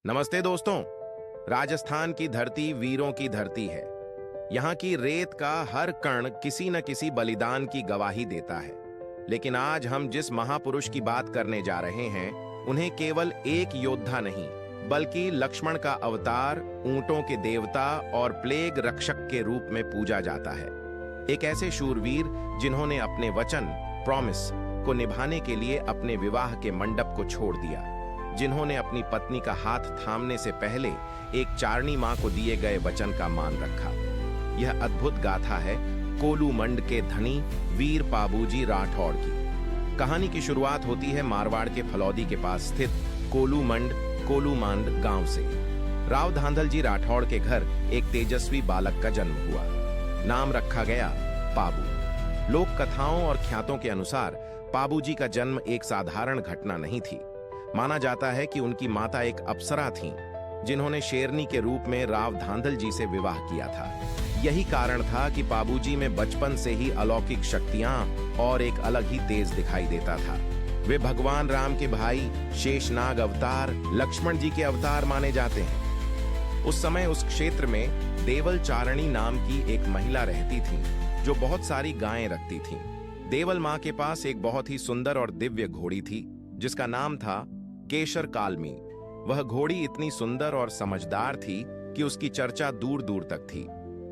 नमस्ते दोस्तों। राजस्थान की धरती वीरों की धरती है। यहाँ की रेत का हर कण किसी न किसी बलिदान की गवाही देता है। लेकिन आज हम जिस महापुरुष की बात करने जा रहे हैं, उन्हें केवल एक योद्धा नहीं, बल्कि लक्ष्मण का अवतार, ऊंटों के देवता और प्लेग रक्षक के रूप में पूजा जाता है। एक ऐसे शूरवीर जिन्होंने अपने वचन, प्रॉमिस को निभाने के लिए अपने विवाह के मंडप को छोड़ दिया, जिन्होंने अपनी पत्नी का हाथ थामने से पहले एक चारनी मां को दिए गए वचन का मान रखा। यह अद्भुत गाथा है कोलू मंड के धनी वीर पाबूजी राठौड़ की। कहानी की शुरुआत होती है मारवाड़ के फलौदी के पास स्थित कोलूमांड गांव से। राव धांधल जी राठौड़ के घर एक तेजस्वी बालक का जन्म हुआ। नाम रखा गया पाबू। लोक कथाओं और ख्यातों के अनुसार पाबूजी का जन्म एक साधारण घटना नहीं थी। माना जाता है कि उनकी माता एक अप्सरा थीं, जिन्होंने शेरनी के रूप में राव धांधल जी से विवाह किया था। यही कारण था कि पाबूजी में बचपन से ही अलौकिक शक्तियां और एक अलग ही तेज दिखाई देता था। वे भगवान राम के भाई शेषनाग अवतार लक्ष्मण जी के अवतार माने जाते हैं। उस समय उस क्षेत्र में देवल चारणी नाम की एक महिला रहती थी, जो बहुत सारी गायें रखती थीं। देवल मां के पास एक बहुत ही सुंदर और दिव्य घोड़ी थी, जिसका नाम था केशर कालमी। वह घोड़ी इतनी सुंदर और समझदार थी कि उसकी चर्चा दूर दूर तक थी।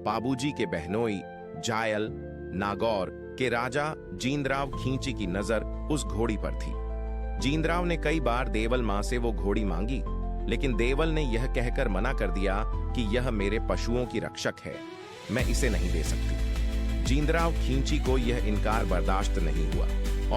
पाबूजी के बहनोई जायल नागौर के राजा जींदराव खींची की नजर उस घोड़ी पर थी। जींदराव ने कई बार देवल मां से वो घोड़ी मांगी, लेकिन देवल ने यह कहकर मना कर दिया कि यह मेरे पशुओं की रक्षक है, मैं इसे नहीं दे सकती। जींदराव खींची को यह इनकार बर्दाश्त नहीं हुआ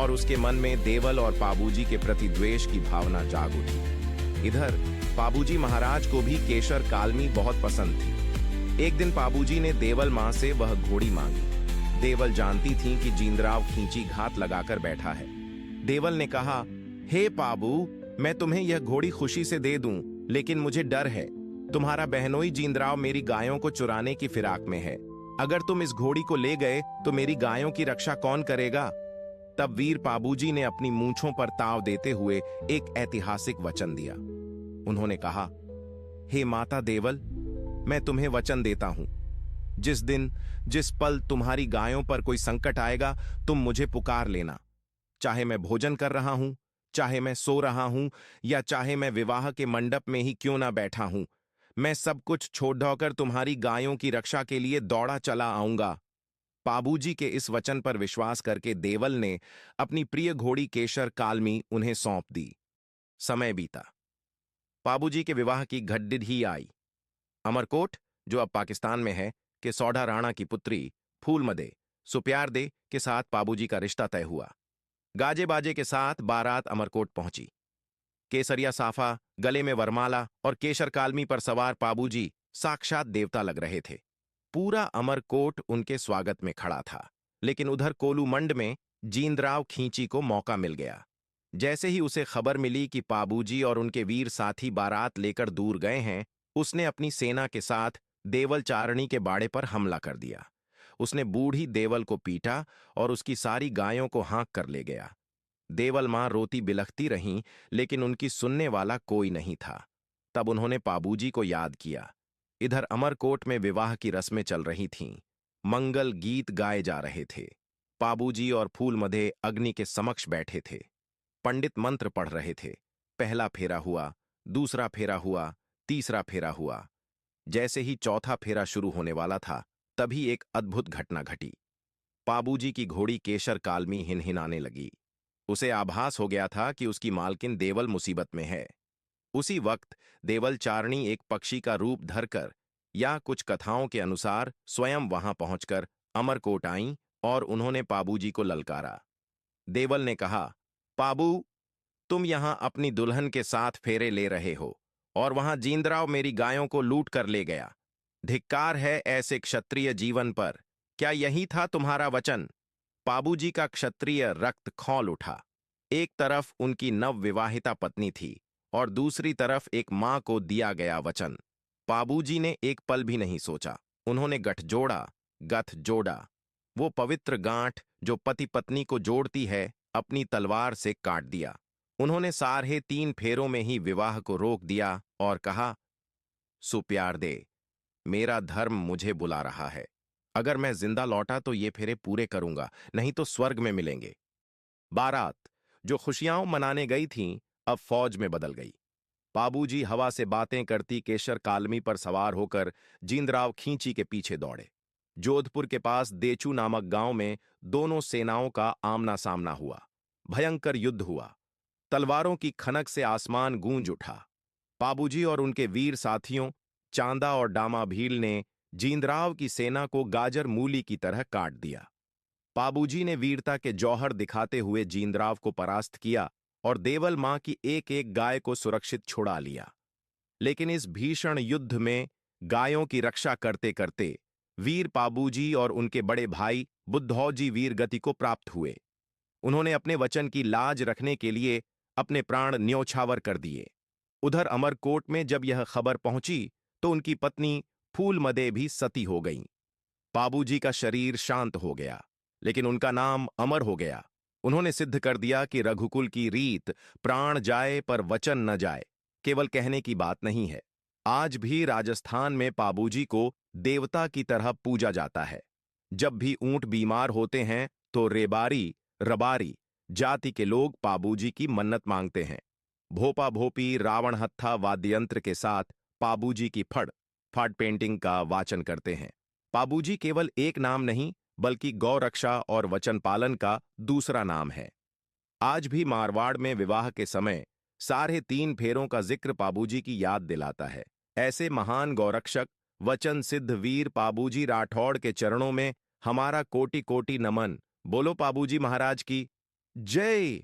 और उसके मन में देवल और पाबूजी के प्रति द्वेष की भावना जाग उठी। इधर पाबूजी महाराज को भी केशर कालमी बहुत पसंद थी। एक दिन पाबूजी ने देवल मां से वह घोड़ी मांगी। देवल जानती थी कि जींदराव खींची घात लगाकर बैठा है। देवल ने कहा, हे पाबू, मैं तुम्हें यह घोड़ी खुशी से दे दूं, लेकिन मुझे डर है। तुम्हारा बहनोई जींदराव मेरी गायों को चुराने की फिराक में है। अगर तुम इस घोड़ी को ले गए तो मेरी गायों की रक्षा कौन करेगा? तब वीर पाबूजी ने अपनी मूंछों पर ताव देते हुए एक ऐतिहासिक वचन दिया। उन्होंने कहा, हे माता देवल, मैं तुम्हें वचन देता हूं, जिस दिन जिस पल तुम्हारी गायों पर कोई संकट आएगा, तुम मुझे पुकार लेना। चाहे मैं भोजन कर रहा हूं, चाहे मैं सो रहा हूं, या चाहे मैं विवाह के मंडप में ही क्यों ना बैठा हूं, मैं सब कुछ छोड़ तुम्हारी गायों की रक्षा के लिए दौड़ा चला आऊंगा। पाबूजी के इस वचन पर विश्वास करके देवल ने अपनी प्रिय घोड़ी केशर कालमी उन्हें सौंप दी। समय बीता। पाबूजी के विवाह की घड़ी आई। अमरकोट, जो अब पाकिस्तान में है, के सौढ़ा राणा की पुत्री फूलमदे सुप्यारदे के साथ पाबूजी का रिश्ता तय हुआ। गाजे बाजे के साथ बारात अमरकोट पहुंची। केसरिया साफा, गले में वरमाला और केशर कालमी पर सवार पाबूजी साक्षात देवता लग रहे थे। पूरा अमरकोट उनके स्वागत में खड़ा था। लेकिन उधर कोलूमंड में जींदराव खींची को मौका मिल गया। जैसे ही उसे खबर मिली कि पाबूजी और उनके वीर साथी बारात लेकर दूर गए हैं, उसने अपनी सेना के साथ देवल चारणी के बाड़े पर हमला कर दिया। उसने बूढ़ी देवल को पीटा और उसकी सारी गायों को हाँक कर ले गया। देवल मां रोती बिलखती रहीं, लेकिन उनकी सुनने वाला कोई नहीं था। तब उन्होंने पाबूजी को याद किया। इधर अमरकोट में विवाह की रस्में चल रही थीं। मंगल गीत गाए जा रहे थे। पाबूजी और फूलमदे अग्नि के समक्ष बैठे थे। पंडित मंत्र पढ़ रहे थे। पहला फेरा हुआ, दूसरा फेरा हुआ, तीसरा फेरा हुआ। जैसे ही चौथा फेरा शुरू होने वाला था, तभी एक अद्भुत घटना घटी। पाबूजी की घोड़ी केशर कालमी हिनहिनाने लगी। उसे आभास हो गया था कि उसकी मालकिन देवल मुसीबत में है। उसी वक्त देवल चारणी एक पक्षी का रूप धरकर, या कुछ कथाओं के अनुसार स्वयं वहां पहुंचकर अमरकोट आईं और उन्होंने पाबूजी को ललकारा। देवल ने कहा, पाबू, तुम यहां अपनी दुल्हन के साथ फेरे ले रहे हो और वहां जींदराव मेरी गायों को लूट कर ले गया। धिक्कार है ऐसे क्षत्रिय जीवन पर। क्या यही था तुम्हारा वचन? पाबूजी का क्षत्रिय रक्त खौल उठा। एक तरफ उनकी नवविवाहिता पत्नी थी और दूसरी तरफ एक मां को दिया गया वचन। पाबूजी ने एक पल भी नहीं सोचा। उन्होंने गठ जोड़ा। वो पवित्र गांठ जो पति पत्नी को जोड़ती है, अपनी तलवार से काट दिया। उन्होंने सारे 3 फेरों में ही विवाह को रोक दिया और कहा, सुप्यार दे, मेरा धर्म मुझे बुला रहा है। अगर मैं जिंदा लौटा तो ये फेरे पूरे करूंगा, नहीं तो स्वर्ग में मिलेंगे। बारात जो खुशियां मनाने गई थीं, अब फौज में बदल गई। बाबूजी हवा से बातें करती केशर कालमी पर सवार होकर जींदराव खींची के पीछे दौड़े। जोधपुर के पास देचू नामक गांव में दोनों सेनाओं का आमना सामना हुआ। भयंकर युद्ध हुआ। तलवारों की खनक से आसमान गूंज उठा। बाबूजी और उनके वीर साथियों चांदा और डामा भील ने जींदराव की सेना को गाजर मूली की तरह काट दिया। बाबूजी ने वीरता के जौहर दिखाते हुए जींदराव को परास्त किया और देवल मां की एक एक गाय को सुरक्षित छुड़ा लिया। लेकिन इस भीषण युद्ध में गायों की रक्षा करते करते वीर पाबूजी और उनके बड़े भाई बुद्धौजी वीर गति को प्राप्त हुए। उन्होंने अपने वचन की लाज रखने के लिए अपने प्राण न्योछावर कर दिए। उधर अमरकोट में जब यह खबर पहुंची तो उनकी पत्नी फूलमदे भी सती हो गईं। बाबूजी का शरीर शांत हो गया, लेकिन उनका नाम अमर हो गया। उन्होंने सिद्ध कर दिया कि रघुकुल की रीत प्राण जाए पर वचन न जाए केवल कहने की बात नहीं है। आज भी राजस्थान में पाबूजी को देवता की तरह पूजा जाता है। जब भी ऊंट बीमार होते हैं तो रेबारी रबारी जाति के लोग पाबूजी की मन्नत मांगते हैं। भोपा भोपी रावण हत्था वाद्ययंत्र के साथ पाबूजी की फड़ पेंटिंग का वाचन करते हैं। पाबूजी केवल एक नाम नहीं बल्कि गौ रक्षा और वचन पालन का दूसरा नाम है। आज भी मारवाड़ में विवाह के समय 3.5 फेरों का जिक्र पाबूजी की याद दिलाता है। ऐसे महान गौरक्षक वचन सिद्ध वीर पाबूजी राठौड़ के चरणों में हमारा कोटि कोटि नमन। बोलो पाबूजी महाराज की जय।